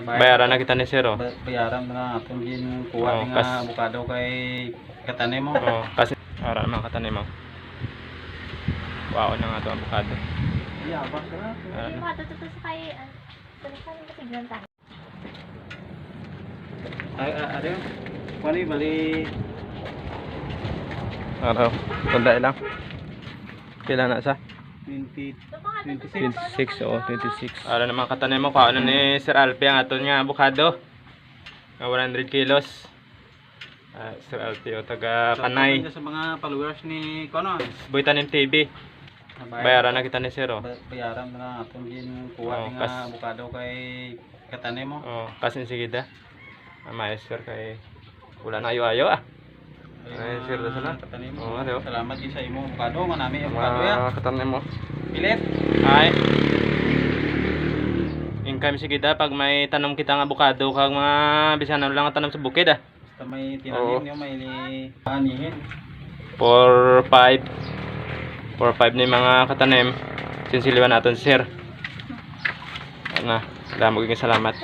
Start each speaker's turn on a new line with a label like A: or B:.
A: Bayaran na kita ni Sir, oh.
B: Bayaran na natin din kuha
A: Oo,
B: nga abukado kay katanim mo.
A: Oh, kasi para naman katanim mo. Wow na nga ito ang avocado.
B: Iyabas ka na.
C: Yung matututo sa kay, saan kasi tayo?
B: Ano yun? Kung ano yung bali...
A: Araw, tandaan lang. Kailan na sa?
B: 26.
A: 26 o 26. Ara naman katanim mo, kaano ni Sir Alpi ang aton nga avocado. Nga 100 kilos. Sir Alpi o taga Kanay.
B: Sa mga followers ni Kono.
A: Boy Tanim TV. Bayaran na kita ni Sir, oh.
B: Bayaran na natin din kuha
A: Oo,
B: nga abukado kay katanim mo.
A: Oh, kasi sige da. Amayos Sir kay wala na ayo-ayo ah. Ay, Sir da sala.
B: Katanim mo.
A: Oo, ano?
B: Salamat din sa imo abukado, manami abukado ya.
A: Katanim mo.
B: Pilit.
A: Ay. Income sige da pag may tanom kita nga avocado kag mga bisan na lang ang tanom sa bukid ah.
B: Basta may tinanim
A: Oo.
B: niyo may anihin.
A: 4-5 ni mga katanim sinsiliwan natin Sir. Nga, salamat.